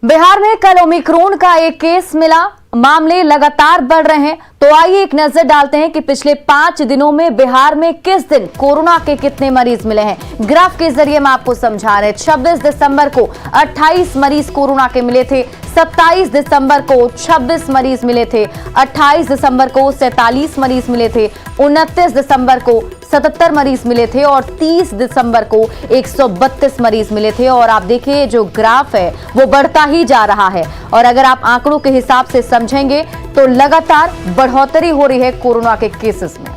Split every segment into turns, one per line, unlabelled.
बिहार में कल ओमिक्रॉन का एक केस मिला। मामले लगातार बढ़ रहे हैं, तो आइए एक नजर डालते हैं कि पिछले 5 दिनों में बिहार में किस दिन कोरोना के कितने मरीज मिले हैं। ग्राफ के जरिए मैं आपको समझा रहे हैं। 26 दिसंबर को 28 मरीज कोरोना के मिले थे, 27 दिसंबर को 26 मरीज मिले थे, 28 दिसंबर को 47 मरीज मिले थे, 29 दिसंबर को 77 मरीज मिले थे और 30 दिसंबर को 132 मरीज मिले थे। और आप देखिए जो ग्राफ है वो बढ़ता ही जा रहा है। और अगर आप आंकड़ों के हिसाब से समझेंगे तो लगातार बढ़ोतरी हो रही है कोरोना के केसेस में।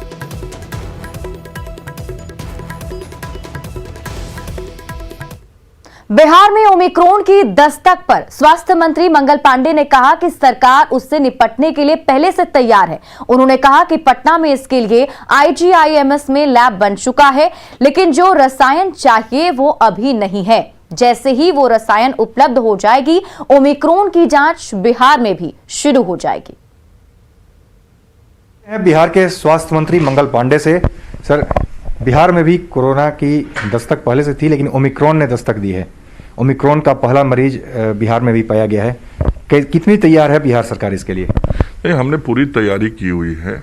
बिहार में ओमिक्रॉन की दस्तक पर स्वास्थ्य मंत्री मंगल पांडे ने कहा कि सरकार उससे निपटने के लिए पहले से तैयार है। उन्होंने कहा कि पटना में इसके लिए IGIMS में लैब बन चुका है, लेकिन जो रसायन चाहिए वो अभी नहीं है। जैसे ही वो रसायन उपलब्ध हो जाएगी, ओमिक्रॉन की जांच बिहार में भी शुरू हो जाएगी।
बिहार के स्वास्थ्य मंत्री मंगल पांडे से। सर, बिहार में भी कोरोना की दस्तक पहले से थी, लेकिन ओमिक्रॉन ने दस्तक दी है। ओमिक्रॉन का पहला मरीज बिहार में भी पाया गया है। कितनी तैयार है बिहार सरकार इसके लिए?
नहीं, हमने पूरी तैयारी की हुई है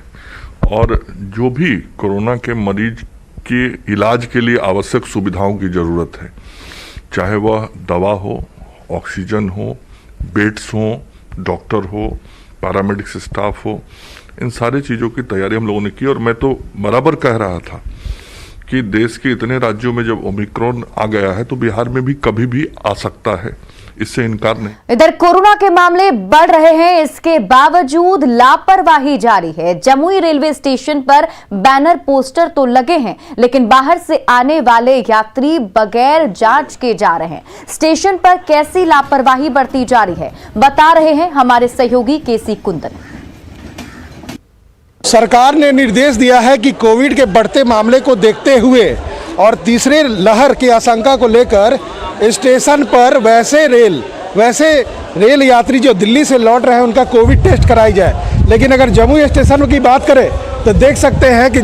और जो भी कोरोना के मरीज के इलाज के लिए आवश्यक सुविधाओं की ज़रूरत है, चाहे वह दवा हो, ऑक्सीजन हो, बेड्स हो, डॉक्टर हो, पैरामेडिक्स स्टाफ हो, इन सारी चीज़ों की तैयारी हम लोगों ने की। और मैं तो बराबर कह रहा था कि देश के इतने राज्यों में जब ओमिक्रॉन आ गया है तो बिहार में भी कभी भी आ सकता है, इससे इनकार नहीं।
इधर कोरोना के मामले बढ़ रहे हैं, इसके बावजूद लापरवाही जारी है। जमुई रेलवे स्टेशन पर बैनर पोस्टर तो लगे हैं, लेकिन बाहर से आने वाले यात्री बगैर जांच के जा रहे हैं। स्टेशन पर कैसी लापरवाही बरती जा रही है, बता रहे हैं हमारे सहयोगी केसी कुंदन।
सरकार ने निर्देश दिया है कि कोविड के बढ़ते मामले को देखते हुए और तीसरे लहर की आशंका को लेकर स्टेशन पर वैसे रेल यात्री जो दिल्ली से लौट रहे हैं उनका कोविड टेस्ट कराई जाए। लेकिन अगर जमुई स्टेशन की बात करें तो देख सकते हैं कि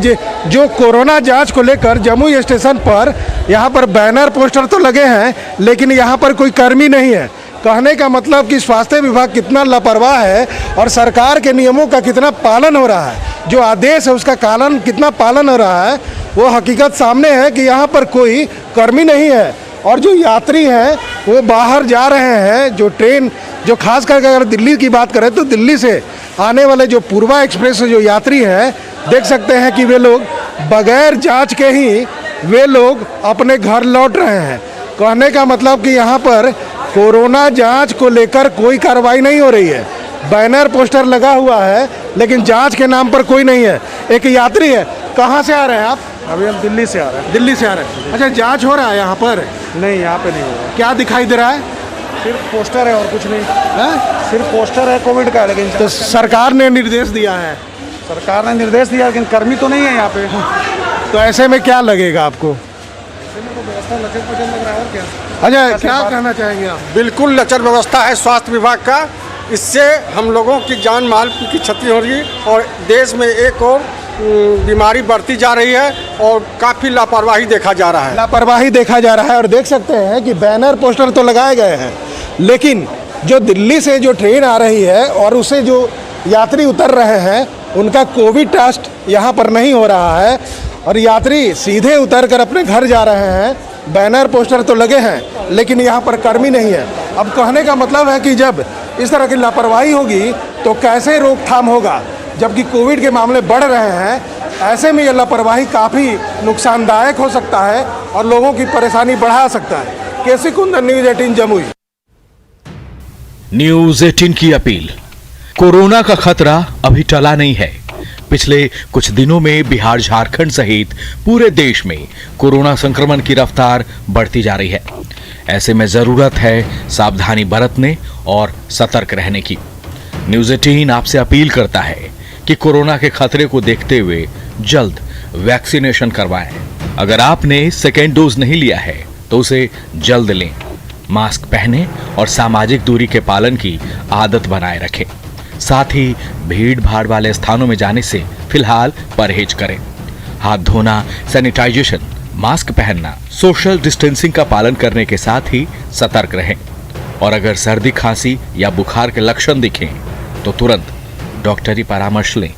जो कोरोना जांच को लेकर जमुई स्टेशन पर यहाँ पर बैनर पोस्टर तो लगे हैं, लेकिन यहाँ पर कोई कर्मी नहीं है। कहने का मतलब कि स्वास्थ्य विभाग कितना लापरवाह है और सरकार के नियमों का कितना पालन हो रहा है, जो आदेश है उसका कितना पालन हो रहा है, वो हकीकत सामने है कि यहाँ पर कोई कर्मी नहीं है। और जो यात्री हैं वो बाहर जा रहे हैं। जो ट्रेन, जो खास करके अगर दिल्ली की बात करें तो दिल्ली से आने वाले जो पूर्वा एक्सप्रेस से जो यात्री हैं, देख सकते हैं कि वे लोग बगैर जांच के ही वे लोग अपने घर लौट रहे हैं। कहने का मतलब कि यहाँ पर कोरोना जांच को लेकर कोई कार्रवाई नहीं हो रही है। बैनर पोस्टर लगा हुआ है, लेकिन जांच के नाम पर कोई नहीं है। एक यात्री है, कहाँ से आ रहे हैं आप?
अभी हम दिल्ली से आ रहे हैं।
दिल्ली से आ रहे हैं। अच्छा, जांच हो रहा है यहाँ पर?
नहीं, यहाँ पे नहीं हो रहा।
क्या दिखाई दे रहा है?
सिर्फ पोस्टर है और कुछ नहीं
है?
सिर्फ पोस्टर है कोविड का। लेकिन
तो सरकार ने निर्देश दिया है।
सरकार ने निर्देश दिया, लेकिन कर्मी तो नहीं है यहाँ पे।
तो ऐसे में क्या लगेगा आपको?
व्यवस्था लचर पचर लग रहा है और क्या?
अच्छा, क्या कहना चाहेंगे आप?
बिल्कुल लचर व्यवस्था है स्वास्थ्य विभाग का। इससे हम लोगों की जान माल की क्षति हो रही है और देश में एक और बीमारी बढ़ती जा रही है और काफ़ी लापरवाही देखा जा रहा है।
लापरवाही देखा जा रहा है। और देख सकते हैं कि बैनर पोस्टर तो लगाए गए हैं, लेकिन जो दिल्ली से जो ट्रेन आ रही है और उसे जो यात्री उतर रहे हैं उनका कोविड टेस्ट यहाँ पर नहीं हो रहा है और यात्री सीधे उतर कर अपने घर जा रहे हैं। बैनर पोस्टर तो लगे हैं, लेकिन यहाँ पर कर्मी नहीं है। अब कहने का मतलब है कि जब इस तरह की लापरवाही होगी तो कैसे रोकथाम होगा, जबकि कोविड के मामले बढ़ रहे हैं। ऐसे में यह लापरवाही काफ़ी नुकसानदायक हो सकता है और लोगों की परेशानी बढ़ा सकता है। केसी कुंदन, न्यूज़ 18 जमुई।
न्यूज़ 18 की अपील। कोरोना का खतरा अभी टला नहीं है। पिछले कुछ दिनों में बिहार, झारखंड सहित पूरे देश में कोरोना संक्रमण की रफ्तार बढ़ती जा रही है। ऐसे में जरूरत है सावधानी बरतने और सतर्क रहने की। न्यूज़ 18 आपसे अपील करता है कि कोरोना के खतरे को देखते हुए जल्द वैक्सीनेशन करवाएं। अगर आपने सेकेंड डोज नहीं लिया है तो उसे जल्द लें। मास्क पहने और सामाजिक दूरी के पालन की आदत बनाए रखें। साथ ही भीड़ भाड़ वाले स्थानों में जाने से फिलहाल परहेज करें। हाथ धोना, सैनिटाइजेशन, मास्क पहनना, सोशल डिस्टेंसिंग का पालन करने के साथ ही सतर्क रहें। और अगर सर्दी खांसी या बुखार के लक्षण दिखें तो तुरंत डॉक्टरी परामर्श लें।